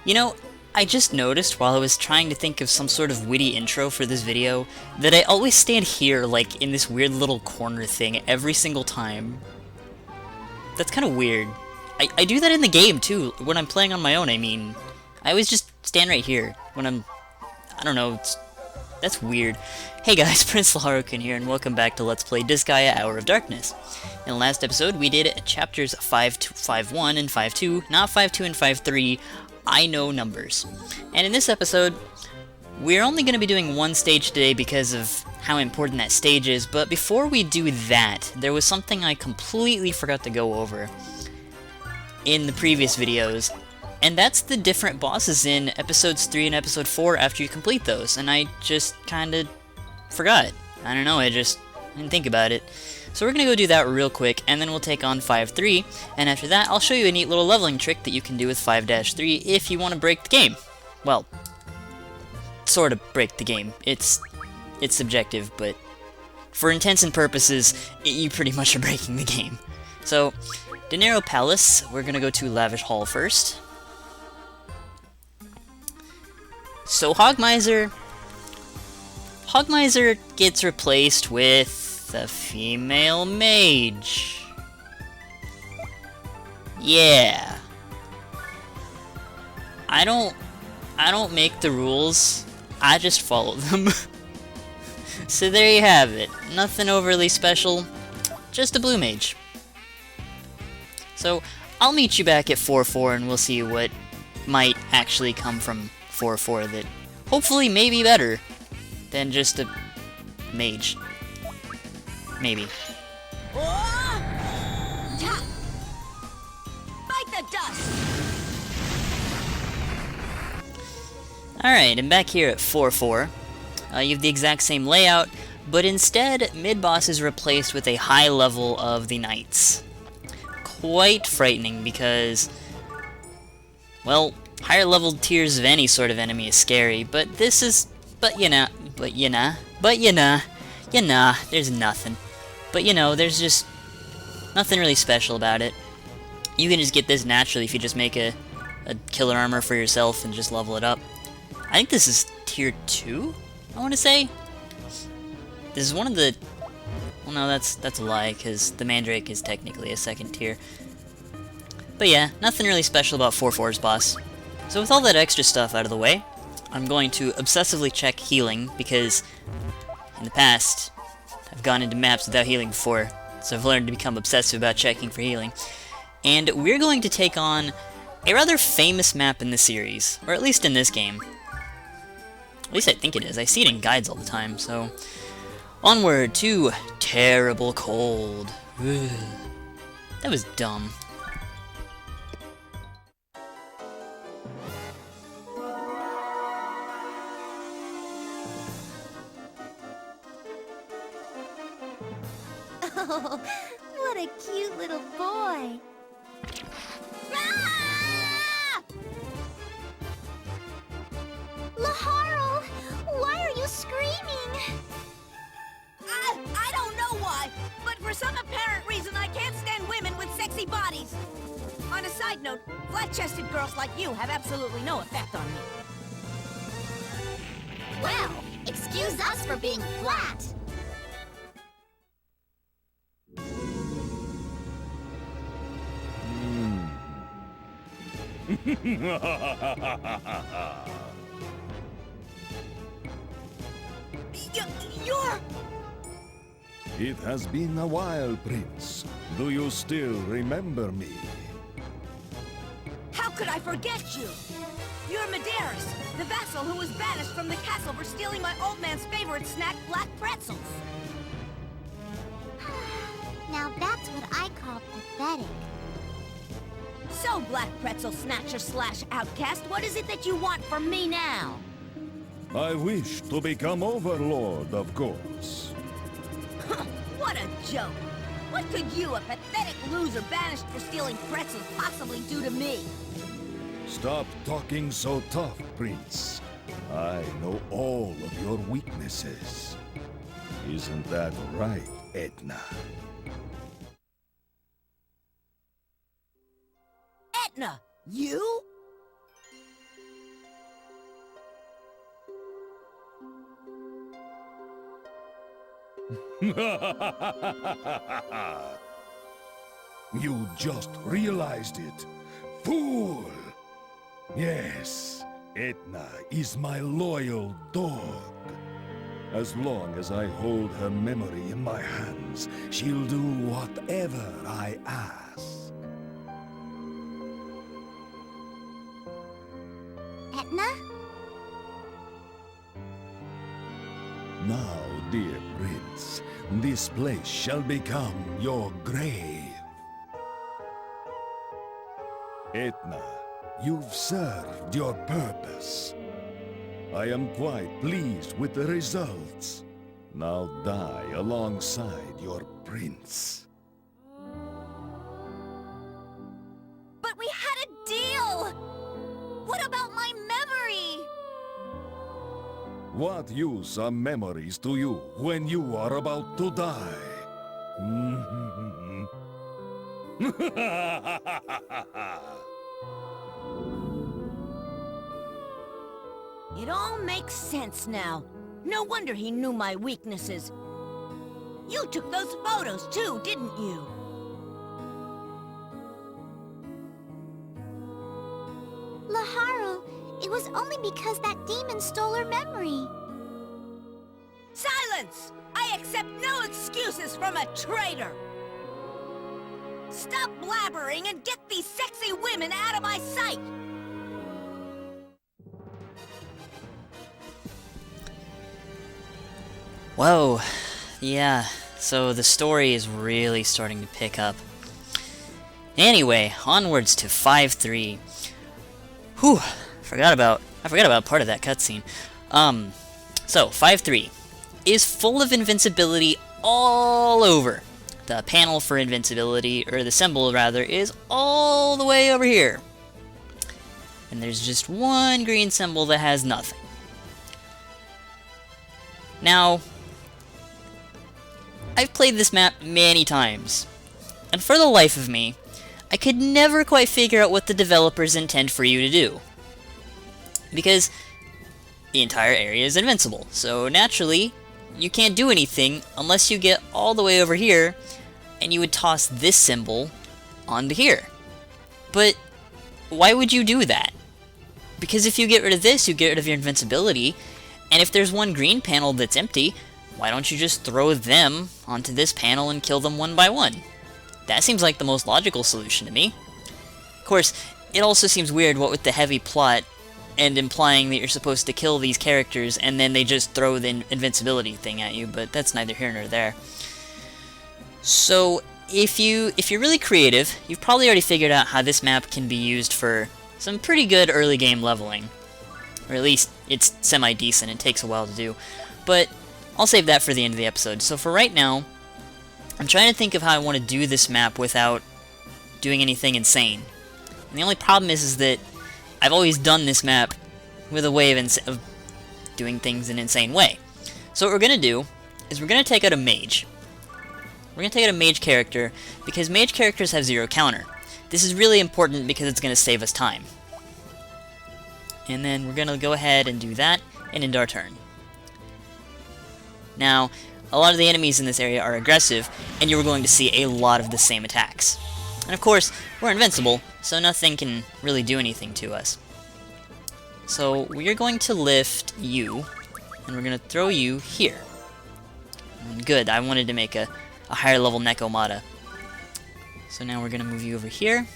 You know, I just noticed while I was trying to think of some sort of witty intro for this video that I always stand here, like, in this weird little corner thing every single time. That's kind of weird. I do that in the game, too, when I'm playing on my own, I mean. I always just stand right here when I'm... I don't know, that's weird. Hey guys, PrinceLaharlkun here, and welcome back to Let's Play Disgaea Hour of Darkness. In the last episode, we did chapters 5.1 and 5.2, not 5.2 and 5.3. I know numbers. And in this episode, we're only going to be doing one stage today because of how important that stage is, but before we do that, there was something I completely forgot to go over in the previous videos, and that's the different bosses in episodes 3 and episode 4 after you complete those, and I just kinda forgot. I don't know, I didn't think about it. So we're gonna go do that real quick, and then we'll take on 5.3, and after that, I'll show you a neat little leveling trick that you can do with 5-3 if you want to break the game. Well, sort of break the game. It's subjective, but for intents and purposes, you pretty much are breaking the game. So, Dinero Palace, we're gonna go to Lavish Hall first. So Hogmiser gets replaced with a female mage. Yeah. I don't make the rules. I just follow them. So there you have it. Nothing overly special. Just a blue mage. So I'll meet you back at 4-4 and we'll see what might actually come from 4-4 that hopefully may be better than just a mage. Maybe. Bite the dust. Alright, and back here at 4-4, you have the exact same layout, but instead, mid-boss is replaced with a high level of the knights. Quite frightening because, well, higher level tiers of any sort of enemy is scary, but this is, there's nothing. But you know, there's just nothing really special about it. You can just get this naturally if you just make a killer armor for yourself and just level it up. I think this is tier 2, I want to say. This is one of the... Well, no, that's a lie, because the Mandrake is technically a second tier. But yeah, nothing really special about 4-4's boss. So with all that extra stuff out of the way, I'm going to obsessively check healing, because in the past, I've gone into maps without healing before, so I've learned to become obsessive about checking for healing. And we're going to take on a rather famous map in the series, or at least in this game. At least I think it is. I see it in guides all the time, so... Onward to Terrible Cold. Ugh. That was dumb. Oh, what a cute little boy. Ah! Laharl, why are you screaming? I don't know why, but for some apparent reason I can't stand women with sexy bodies. On a side note, flat-chested girls like you have absolutely no effect on me. Well, excuse us for being flat. You're... It has been a while, Prince. Do you still remember me? How could I forget you? You're Medeiros, the vassal who was banished from the castle for stealing my old man's favorite snack, black pretzels. Now that's what I call pathetic. So, Black Pretzel Snatcher / Outcast, what is it that you want from me now? I wish to become Overlord, of course. What a joke! What could you, a pathetic loser banished for stealing pretzels, possibly do to me? Stop talking so tough, Prince. I know all of your weaknesses. Isn't that right, Edna? Etna, you? You just realized it. Fool! Yes, Etna is my loyal dog. As long as I hold her memory in my hands, she'll do whatever I ask. Etna? Now, dear prince, this place shall become your grave. Etna, you've served your purpose. I am quite pleased with the results. Now die alongside your prince. But we had a deal! What about my memory? What use are memories to you when you are about to die? It all makes sense now. No wonder he knew my weaknesses. You took those photos too, didn't you? Laharl, it was only because that demon stole her memory. Silence! I accept no excuses from a traitor! Stop blabbering and get these sexy women out of my sight! Whoa, yeah, so the story is really starting to pick up. Anyway, onwards to 5-3. Whew, I forgot about part of that cutscene. So 5-3 is full of invincibility all over. The panel for invincibility, or the symbol rather, is all the way over here. And there's just one green symbol that has nothing. Now, I've played this map many times, and for the life of me, I could never quite figure out what the developers intend for you to do. Because the entire area is invincible, so naturally, you can't do anything unless you get all the way over here, and you would toss this symbol onto here. But why would you do that? Because if you get rid of this, you get rid of your invincibility, and if there's one green panel that's empty, why don't you just throw them onto this panel and kill them one by one? That seems like the most logical solution to me. Of course, it also seems weird what with the heavy plot and implying that you're supposed to kill these characters and then they just throw the invincibility thing at you, but that's neither here nor there. So, if you're really creative, you've probably already figured out how this map can be used for some pretty good early game leveling. Or at least, it's semi-decent, it takes a while to do. But I'll save that for the end of the episode. So for right now, I'm trying to think of how I want to do this map without doing anything insane. And the only problem is that I've always done this map with a way of doing things in an insane way. So what we're going to do is we're going to take out a mage. We're going to take out a mage character because mage characters have 0 counter. This is really important because it's going to save us time. And then we're going to go ahead and do that and end our turn. Now, a lot of the enemies in this area are aggressive, and you're going to see a lot of the same attacks. And of course, we're invincible, so nothing can really do anything to us. So we're going to lift you, and we're going to throw you here. Good, I wanted to make a higher level Nekomata. So now we're going to move you over here.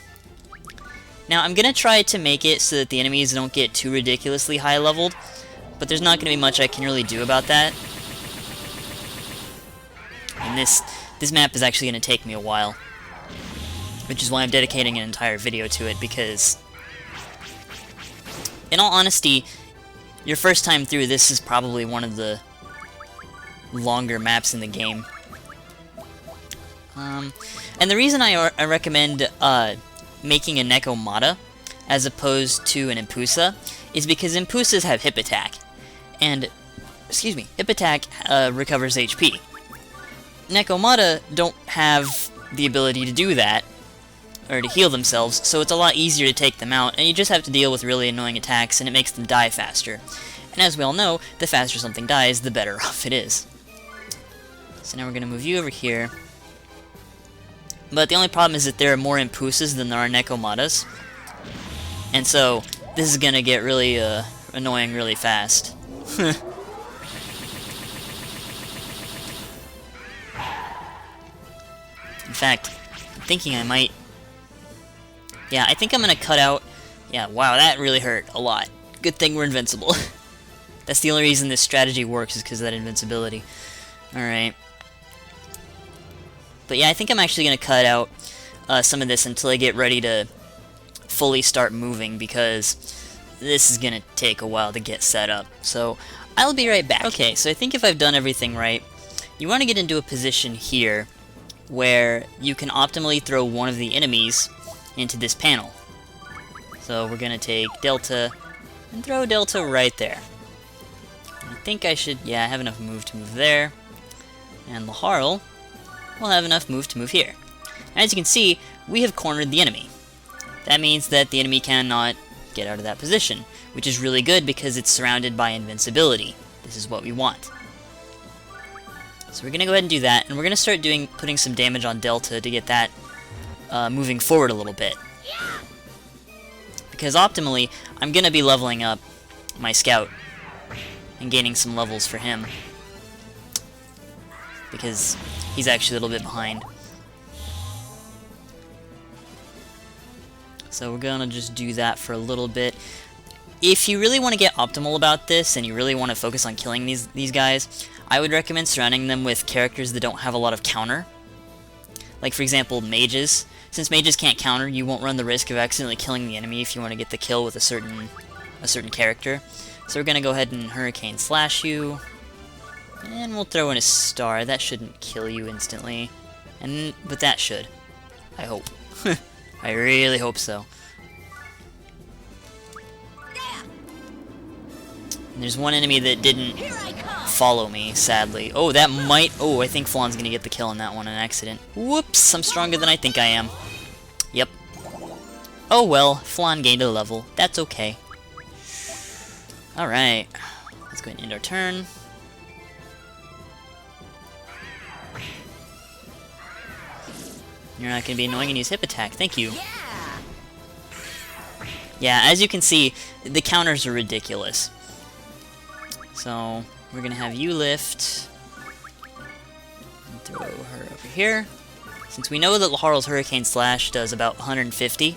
Now I'm going to try to make it so that the enemies don't get too ridiculously high leveled, but there's not going to be much I can really do about that. And this map is actually going to take me a while, which is why I'm dedicating an entire video to it, because in all honesty, your first time through this is probably one of the longer maps in the game. And the reason I recommend making a Nekomata as opposed to an Impusa is because Impusas have hip attack, and hip attack recovers HP. Nekomata don't have the ability to do that, or to heal themselves, so it's a lot easier to take them out, and you just have to deal with really annoying attacks, and it makes them die faster. And as we all know, the faster something dies, the better off it is. So now we're gonna move you over here. But the only problem is that there are more Impusas than there are Nekomatas. And so, this is gonna get really annoying really fast. In fact, I'm thinking I might... Yeah, I think I'm gonna cut out... Yeah, wow, that really hurt a lot. Good thing we're invincible. That's the only reason this strategy works, is because of that invincibility. Alright. But yeah, I think I'm actually gonna cut out some of this until I get ready to fully start moving, because this is gonna take a while to get set up. So, I'll be right back. Okay, so I think if I've done everything right, you want to get into a position here where you can optimally throw one of the enemies into this panel. So we're gonna take Delta and throw Delta right there. I think I should, yeah, I have enough move to move there. And Laharl will have enough move to move here. And as you can see, we have cornered the enemy. That means that the enemy cannot get out of that position, which is really good because it's surrounded by invincibility. This is what we want. So we're gonna go ahead and do that, and we're gonna start putting some damage on Delta to get that moving forward a little bit. Because optimally, I'm gonna be leveling up my scout and gaining some levels for him, because he's actually a little bit behind. So we're gonna just do that for a little bit. If you really want to get optimal about this, and you really want to focus on killing these guys, I would recommend surrounding them with characters that don't have a lot of counter. Like, for example, mages. Since mages can't counter, you won't run the risk of accidentally killing the enemy if you want to get the kill with a certain character. So we're gonna go ahead and Hurricane Slash you, and we'll throw in a star. That shouldn't kill you instantly, but that should. I hope. I really hope so. And there's one enemy that didn't follow me, sadly. Oh, that might... Oh, I think Flan's gonna get the kill on that one, an accident. Whoops, I'm stronger than I think I am. Yep. Oh well, Flan gained a level. That's okay. Alright. Let's go ahead and end our turn. You're not gonna be annoying and use Hip Attack. Thank you. Yeah, as you can see, the counters are ridiculous. So, we're gonna have you lift. And throw her over here. Since we know that Laharl's Hurricane Slash does about 150,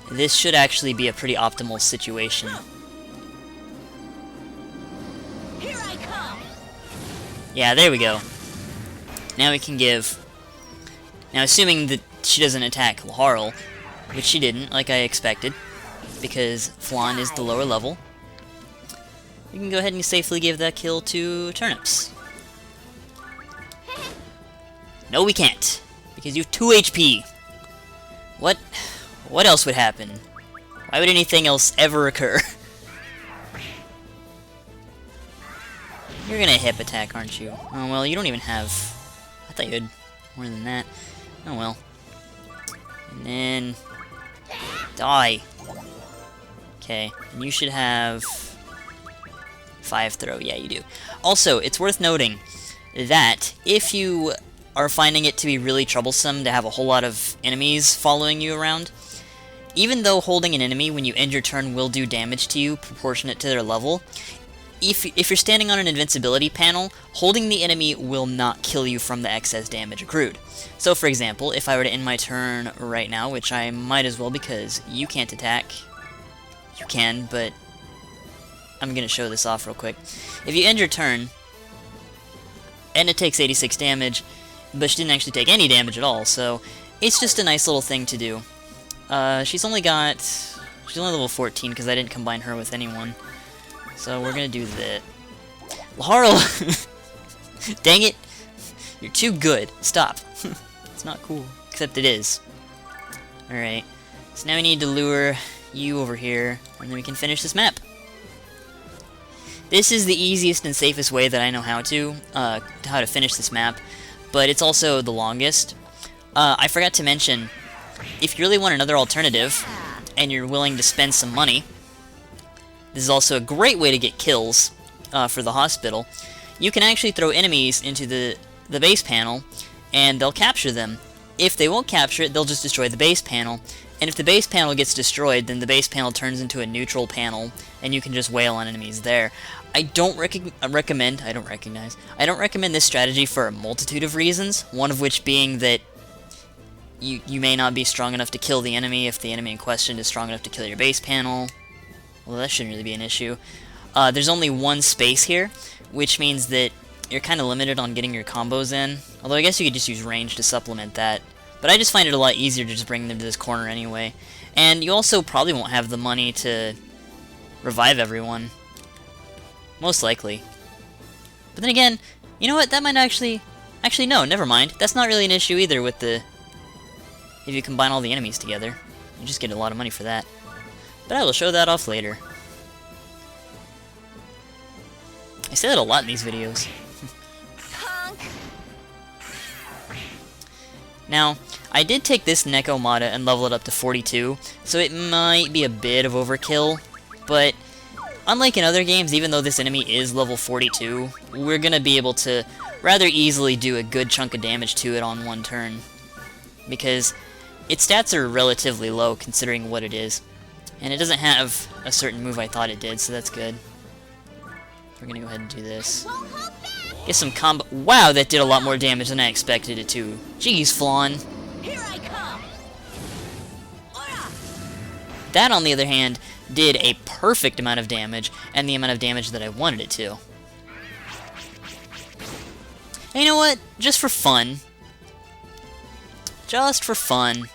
this should actually be a pretty optimal situation. Here I come. Yeah, there we go. Now we can give... Now, assuming that she doesn't attack Laharl, which she didn't, like I expected, because Flan is the lower level, we can go ahead and safely give that kill to Turnips. No, we can't, because you have 2 HP. What else would happen? Why would anything else ever occur? You're gonna Hip Attack, aren't you? Oh, well, you don't even have... I thought you had more than that. Oh, well. And then... Die! Okay, and you should have... 5 throw, yeah, you do. Also, it's worth noting that if you are finding it to be really troublesome to have a whole lot of enemies following you around, even though holding an enemy when you end your turn will do damage to you proportionate to their level, if you're standing on an invincibility panel, holding the enemy will not kill you from the excess damage accrued. So, for example, if I were to end my turn right now, which I might as well because you can't attack, you can, but I'm going to show this off real quick. If you end your turn, and it takes 86 damage, but she didn't actually take any damage at all, so it's just a nice little thing to do. She's only level 14 because I didn't combine her with anyone. So we're going to do that. Laharl! Dang it! You're too good. Stop. It's not cool. Except it is. Alright. So now we need to lure you over here, and then we can finish this map. This is the easiest and safest way that I know how to finish this map, but it's also the longest. I forgot to mention, if you really want another alternative, and you're willing to spend some money, this is also a great way to get kills for the hospital. You can actually throw enemies into the the base panel, and they'll capture them. If they won't capture it, they'll just destroy the base panel. And if the base panel gets destroyed, then the base panel turns into a neutral panel, and you can just wail on enemies there. I don't recommend this strategy for a multitude of reasons, one of which being that you may not be strong enough to kill the enemy if the enemy in question is strong enough to kill your base panel. Well, that shouldn't really be an issue. There's only one space here, which means that you're kind of limited on getting your combos in. Although I guess you could just use range to supplement that. But I just find it a lot easier to just bring them to this corner anyway. And you also probably won't have the money to revive everyone. Most likely. But then again, you know what? That might actually... Actually, no, never mind. That's not really an issue either with the... If you combine all the enemies together. You just get a lot of money for that. But I will show that off later. I say that a lot in these videos. Now, I did take this Nekomata and level it up to 42, so it might be a bit of overkill, but unlike in other games, even though this enemy is level 42, we're gonna be able to rather easily do a good chunk of damage to it on one turn, because its stats are relatively low considering what it is, and it doesn't have a certain move I thought it did, so that's good. We're gonna go ahead and do this. Get some combo. Wow, that did a lot more damage than I expected it to. Jeez, Flan. Here I come. That, on the other hand, did a perfect amount of damage, and the amount of damage that I wanted it to. And you know what? Just for fun. Just for fun.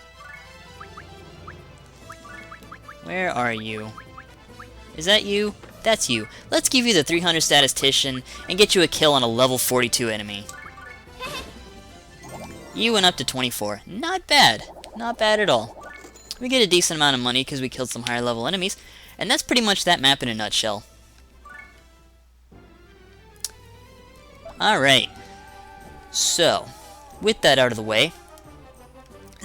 Where are you? Is that you? That's you. Let's give you the 300 statistician and get you a kill on a level 42 enemy. You went up to 24. Not bad. Not bad at all. We get a decent amount of money because we killed some higher level enemies, and that's pretty much that map in a nutshell. Alright. So, with that out of the way,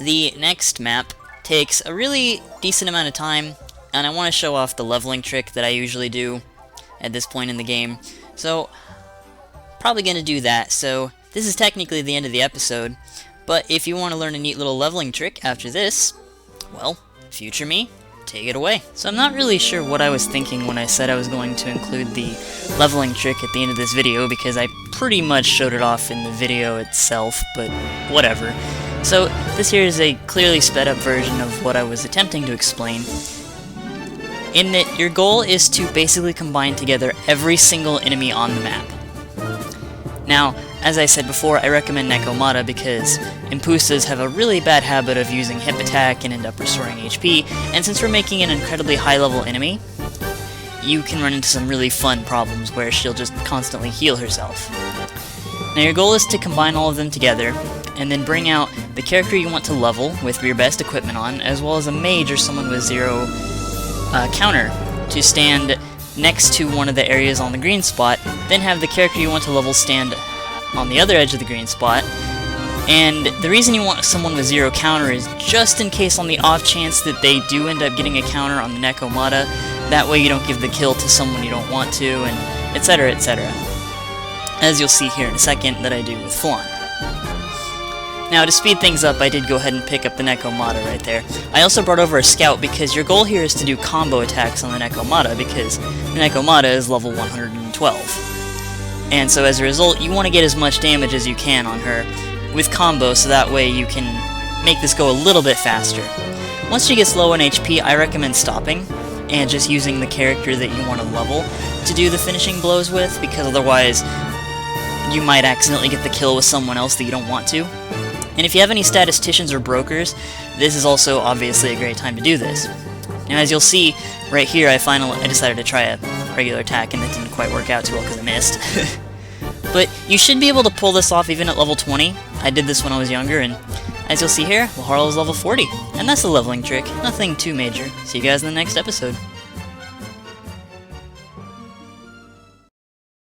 the next map takes a really decent amount of time, and I want to show off the leveling trick that I usually do at this point in the game. So, probably going to do that. So, this is technically the end of the episode, but if you want to learn a neat little leveling trick after this, well, future me, take it away. So I'm not really sure what I was thinking when I said I was going to include the leveling trick at the end of this video, because I pretty much showed it off in the video itself, but whatever. So, this here is a clearly sped up version of what I was attempting to explain, in that your goal is to basically combine together every single enemy on the map. Now, as I said before, I recommend Nekomata because Impusas have a really bad habit of using hip attack and end up restoring HP, and since we're making an incredibly high level enemy, you can run into some really fun problems where she'll just constantly heal herself. Now your goal is to combine all of them together, and then bring out the character you want to level with your best equipment on, as well as a mage or someone with 0 counter to stand next to one of the areas on the green spot, then have the character you want to level stand on the other edge of the green spot. And the reason you want someone with 0 counter is just in case on the off chance that they do end up getting a counter on the Nekomata, that way you don't give the kill to someone you don't want to, and etc, etc. As you'll see here in a second that I do with Flan. Now, to speed things up, I did go ahead and pick up the Nekomata right there. I also brought over a scout because your goal here is to do combo attacks on the Nekomata, because the Nekomata is level 112. And so as a result, you want to get as much damage as you can on her with combo, so that way you can make this go a little bit faster. Once she gets low on HP, I recommend stopping and just using the character that you want to level to do the finishing blows with, because otherwise you might accidentally get the kill with someone else that you don't want to. And if you have any statisticians or brokers, this is also obviously a great time to do this. Now, as you'll see right here, I decided to try a regular attack, and it didn't quite work out too well because I missed. But you should be able to pull this off even at level 20. I did this when I was younger, and as you'll see here, Laharl is level 40. And that's the leveling trick. Nothing too major. See you guys in the next episode.